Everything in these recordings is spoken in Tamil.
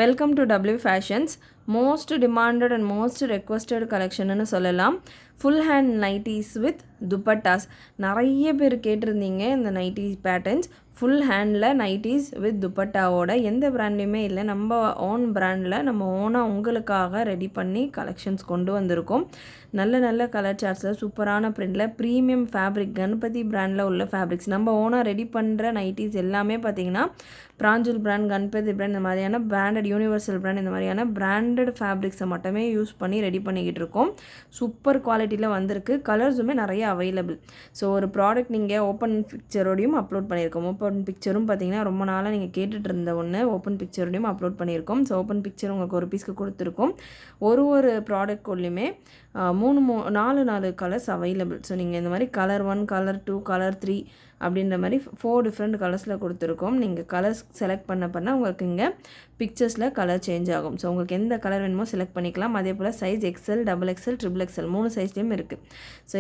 Welcome to W fashions. Most demanded and most requested கலெக்ஷன்னு சொல்லலாம். Full hand nighties with dupattas. நிறைய பேர் கேட்டிருந்தீங்க இந்த நைட்டி பேட்டர்ன்ஸ். ஃபுல் ஹேண்டில் நைட்டிஸ் வித் துப்பட்டாவோட எந்த பிராண்ட்லேயுமே இல்லை, நம்ம ஓன் பிராண்டில் நம்ம ஓனாக உங்களுக்காக ரெடி பண்ணி கலெக்ஷன்ஸ் கொண்டு வந்திருக்கோம். நல்ல நல்ல கலர் சார்ட்ஸில் சூப்பரான பிரிண்டில் ப்ரீமியம் ஃபேப்ரிக், கணபதி பிராண்டில் உள்ள ஃபேப்ரிக்ஸ். நம்ம ஓனாக ரெடி பண்ணுற நைட்டிஸ் எல்லாமே பார்த்திங்கன்னா பிராஞ்சுல் பிராண்ட், கணபதி பிராண்ட், இந்த மாதிரியான பிராண்டட், யூனிவர்சல் பிராண்ட், இந்த மாதிரியான பிராண்டட் ஃபேப்ரிக்ஸை மட்டுமே யூஸ் பண்ணி ரெடி பண்ணிக்கிட்டு இருக்கோம். சூப்பர் குவாலிட்டியில் வந்திருக்கு. கலர்ஸுமே நிறைய அவைலபிள். ஸோ ஒரு ப்ராடக்ட் நீங்கள் ஓப்பன் பிக்சரோடையும் அப்லோட் பண்ணியிருக்கோம். ஓப்பன் பிக்சரும் பார்த்திங்கன்னா ரொம்ப நாளாக நீங்கள் கேட்டுட்டு இருந்த ஒன்று ஓப்பன் பிக்சரோடையும் அப்லோட் பண்ணியிருக்கோம். ஸோ ஓப்பன் பிக்சர் உங்களுக்கு ஒரு பீஸ்க்கு கொடுத்துருக்கோம். ஒரு ப்ராடக்ட் உள்ளுமே 4 கலர்ஸ் அவைலபிள். ஸோ நீங்கள் இந்த மாதிரி கலர் 1, கலர் 2, கலர் 3 அப்படின்ற மாதிரி 4 டிஃப்ரெண்ட் கலர்ஸில் கொடுத்துருக்கோம். நீங்கள் கலர்ஸ் செலக்ட் பண்ண உங்களுக்கு இங்கே பிக்சர்ஸில் கலர் சேஞ்ச் ஆகும். ஸோ உங்களுக்கு எந்த கலர் வேணுமோ செலக்ட் பண்ணிக்கலாம். அதே போல் சைஸ் XL, XXL, XXL 3 சைஸ்லேயும் இருக்குது. ஸோ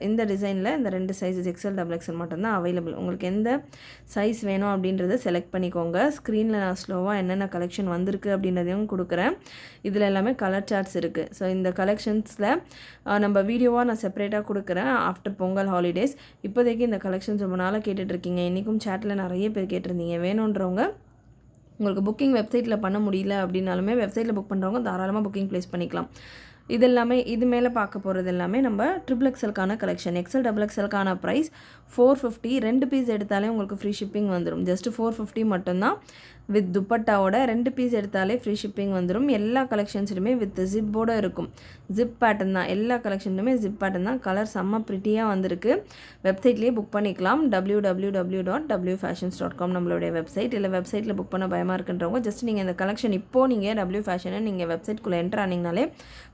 இந்த டிசைனில் இந்த 2 சைஸஸ் XL, XXL மட்டும்தான் அவைலபிள். உங்களுக்கு எந்த சைஸ் வேணும் அப்படின்றத செலக்ட் பண்ணிக்கோங்க. ஸ்க்ரீனில் நான் ஸ்லோவாக என்னென்ன கலெக்ஷன் வந்திருக்கு அப்படின்றதையும் கொடுக்குறேன். இதில் எல்லாமே கலர் சார்ட்ஸ் இருக்குது. ஸோ இந்த கலெக்ஷன்ஸில் நம்ம வீடியோவாக நான் செப்பரேட்டாக கொடுக்குறேன் ஆஃப்டர் பொங்கல் ஹாலிடேஸ். இப்போதைக்கு இந்த கலெக்ஷன்ஸ் ரொம்ப நாளாக கேட்டுட்ருக்கீங்க. இன்றைக்கும் சேட்டில் நிறைய பேர் கேட்டிருந்தீங்க. வேணுன்றவங்க உங்களுக்கு புக்கிங் வெப்சைட்டில் பண்ண முடியல அப்படின்னாலுமே வெப்சைட்டில் புக் பண்ணுறவங்க தாராளமாக புக்கிங் ப்ளேஸ் பண்ணிக்கலாம். இது மேலே பார்க்க போகிறது எல்லாமே நம்ம XXLக்கான கலெக்ஷன். XL, XXLக்கான ப்ரைஸ் 450. 2 பீஸ் எடுத்தாலே உங்களுக்கு ஃப்ரீ ஷிப்பிங் வந்துடும். ஜஸ்ட் 450 மட்டும்தான். வித் துப்பட்டாவோட 2 பீஸ் எடுத்தாலே ஃப்ரீ ஷிப்பிங் வந்துடும். எல்லா கலெக்ஷன்ஸ்லையுமே வித் ஜிப்போடு இருக்கும். ஜிப் பேட்டர்ன் தான். எல்லா கலெக்ஷன்லையுமே ஜிப் பேட்டர்ன் தான். கலர் செம்ம ப்ரிட்டியாக வந்திருக்கு. வெப்சைட்லேயே புக் பண்ணிக்கலாம். www.wfashions.com நம்மளுடைய வெப்சைட். இல்லை வெப்சைட்டில் புக் பண்ண பயமாக இருக்குன்றவங்க ஜஸ்ட் நீங்கள் இந்த கலெக்ஷன் இப்போது நீங்கள் W ஃபேஷனை நீங்கள் வெப்சைட்குள்ளே என்ட்ரு ஆனீங்கனாலே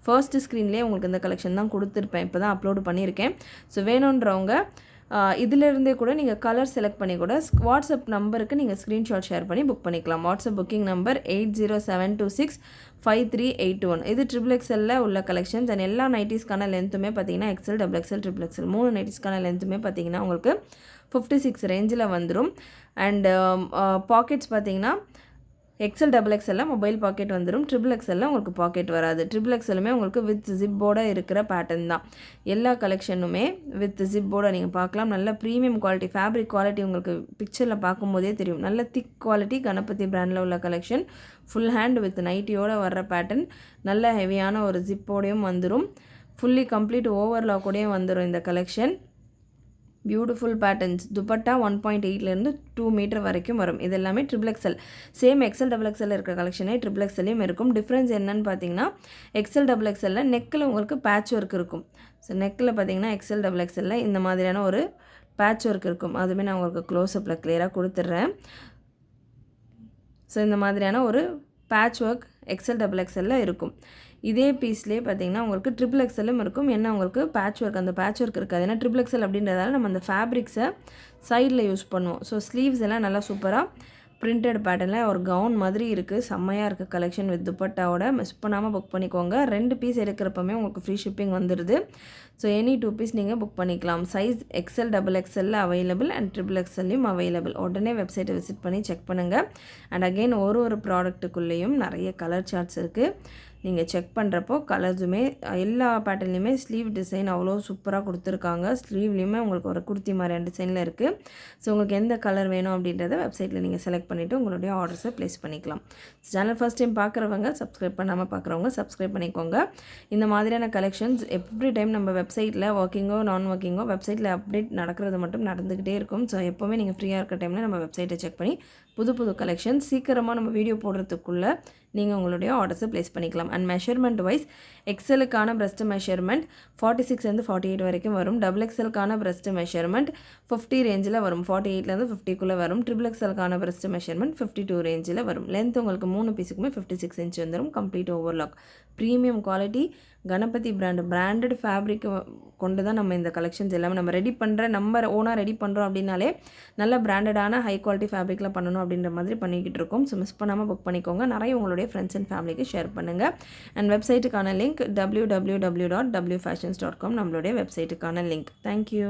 ஃபர்ஸ்ட் ஸ்க்ரீன்லேயே உங்களுக்கு இந்த கலெக்ஷன் தான் கொடுத்துருப்பேன். இப்போ தான் அப்லோடு பண்ணியிருக்கேன். ஸோ வேணுன்றவங்க இதிலிருந்தே கூட நீங்கள் கலர் செலக்ட் பண்ணி கூட வாட்ஸ்அப் நம்பருக்கு நீங்கள் ஸ்க்ரீன்ஷாட் ஷேர் பண்ணி புக் பண்ணிக்கலாம். WhatsApp booking number 8072653821. இது XXL உள்ள கலெக்ஷன்ஸ். அண்ட் எல்லா நைட்டிஸ்க்கான லென்த்துமே பார்த்தீங்கன்னா XL, XXL, XXL 3 நைட்டிஸ்க்கான லென்த்துமே பார்த்தீங்கன்னா உங்களுக்கு 56 ரேஞ்சில் வந்துடும். அண்ட் பாக்கெட்ஸ் பார்த்தீங்கன்னா XL, XXL மொபைல் பாக்கெட் வந்துடும். XXL உங்களுக்கு பாக்கெட் வராது. XXLமே உங்களுக்கு வித் ஜிப்போட இருக்கிற பேட்டர்ன் தான். எல்லா கலெக்ஷனுமே வித் ஜிப்போட நீங்கள் பார்க்கலாம். நல்ல ப்ரீமியம் குவாலிட்டி, ஃபேப்ரிக் குவாலிட்டி உங்களுக்கு பிக்சரில் பார்க்கும்போதே தெரியும். நல்ல திக் குவாலிட்டி, கணபதி பிராண்டில் உள்ள கலெக்ஷன். ஃபுல் ஹேண்ட் வித் நைட்டியோடு வர்ற பேட்டர்ன். நல்ல ஹெவியான ஒரு ஜிப்போடையும் வந்துடும். ஃபுல்லி கம்ப்ளீட் ஓவர்லாக்கோடையும் வந்துடும் இந்த கலெக்ஷன். Beautiful patterns. துப்பட்டா 1.8லேருந்து 2 மீட்டர் வரைக்கும் வரும். இது எல்லாமே XXL. சேம் XL, XXL இருக்கிற கலெக்ஷனே XXLலையும் இருக்கும். டிஃப்ரென்ஸ் என்னன்னு பார்த்தீங்கன்னா XL, XXL நெக்கில் உங்களுக்கு பேட்ச் ஒர்க் இருக்கும். ஸோ நெக்கில் பார்த்தீங்கன்னா XL, XXL இந்த மாதிரியான ஒரு பேட்ச் ஒர்க் இருக்கும். அதுவுமே நான் உங்களுக்கு க்ளோஸ்அப்பில் கிளியராக கொடுத்துட்றேன். ஸோ இந்த மாதிரியான ஒரு பேட்ச் ஒர்க் XL, XXL இருக்கும். இதே பீஸ்லேயே பார்த்தீங்கன்னா உங்களுக்கு XXLம் இருக்கும். என்ன உங்களுக்கு பேட்ச் ஒர்க், அந்த பேட்ச் ஒர்க் இருக்காது. ஏன்னா XXL அப்படின்றதால நம்ம அந்த ஃபேப்ரிக்ஸை சைடில் யூஸ் பண்ணுவோம். ஸோ ஸ்லீவ்ஸ் எல்லாம் நல்லா சூப்பராக பிரிண்டட் பேட்டர்னில் ஒரு கவுன் மாதிரி இருக்குது. செம்மையாக இருக்குது கலெக்ஷன் வித் துப்பட்டாவோட. மிஸ் பண்ணாமல் புக் பண்ணிக்கோங்க. 2 பீஸ் எடுக்கிறப்பமே உங்களுக்கு ஃப்ரீ ஷிப்பிங் வந்துடுது. ஸோ எனி 2 பீஸ் நீங்கள் புக் பண்ணிக்கலாம். Size XL, XXL available and XXLலையும் அவைலபிள். உடனே வெப்சைட்டை விசிட் பண்ணி செக் பண்ணுங்கள். அண்ட் அகெயின் ஒரு ப்ராடக்ட்டுக்குள்ளேயும் நிறைய கலர் சார்ட்ஸ் இருக்குது. நீங்கள் செக் பண்ணுறப்போ கலர்ஸுமே எல்லா பேட்டர்ன்லையுமே ஸ்லீவ் டிசைன் அவ்வளோ சூப்பராக கொடுத்துருக்காங்க. ஸ்லீவ்லேயுமே உங்களுக்கு ஒரு குர்த்தி மாதிரியான டிசைனில் இருக்குது. ஸோ உங்களுக்கு எந்த கலர் வேணும் அப்படின்றத வெப்சைட்டில் நீங்கள் செலக்ட் பண்ணிவிட்டு உங்களுடைய ஆர்டர்ஸை ப்ளேஸ் பண்ணிக்கலாம். சேனல் ஃபஸ்ட் டைம் பார்க்குறவங்க, சப்ஸ்கிரைப் பண்ணாமல் பார்க்குறவங்க சப்ஸ்கிரைப் பண்ணிக்கோங்க. இந்த மாதிரியான கலெக்ஷன்ஸ் எவ்ரி டைம் நம்ம வெப்சைட்டில் ஒர்க்கிங்கோ நான் ஒர்க்கிங்கோ வெப்சைட்டில் அப்டேட் நடக்கிறது மட்டும் நடந்துக்கிட்டே இருக்கும். ஸோ எப்போவுமே நீங்கள் ஃப்ரீயாக இருக்க டைமில் நம்ம வெப்சைட்டை செக் பண்ணி புது கலெக்ஷன் சீக்கிரமாக நம்ம வீடியோ போடுறதுக்குள்ளே நீங்கள் உங்களுடைய ஆர்டர்ஸை ப்ளேஸ் பண்ணிக்கலாம். அண்ட் மெஷர்மெண்ட் வைஸ் XLக்கான பிரஸ்ட் மெஷர்மெண்ட் 46லேருந்து 48 வரைக்கும் வரும். XXLக்கான பிரஸ்ட் மெஷர்மெண்ட் 50 ரேஞ்சில் வரும். 48லேருந்து 50க்குள்ளே வரும். XXLக்கான பிரஸ்ட் மெஷர்மெண்ட் 52 ரேஞ்சில் வரும். லென்த் உங்களுக்கு 3 பீஸுக்குமே 56 இன்ச் வந்துடும். Complete overlock. Premium quality, Ganapathi branded fabric கொண்டு தான் நம்ம இந்த கலெக்ஷன்ஸ் எல்லாமே நம்ம ரெடி பண்ணுற, நம்ம ஓனாக ரெடி பண்ணுறோம் அப்படின்னாலே நல்ல பிராண்டடான ஹை குவாலிட்டி ஃபேப்ரிக்கில் பண்ணணும் அப்படின்ற மாதிரி பண்ணிக்கிட்டு இருக்கோம். ஸோ மிஸ் பண்ணாமல் புக் பண்ணிக்கோங்க. நிறைய உங்களுடைய ஃப்ரெண்ட்ஸ் அண்ட் ஃபேமிலிக்கு ஷேர் பண்ணுங்கள். அண்ட் வெப்சைட்டுக்கான லிங்க் www.wfashions.com நம்மளுடைய வெப்சைட்டுக்கான லிங்க். தேங்க்யூ.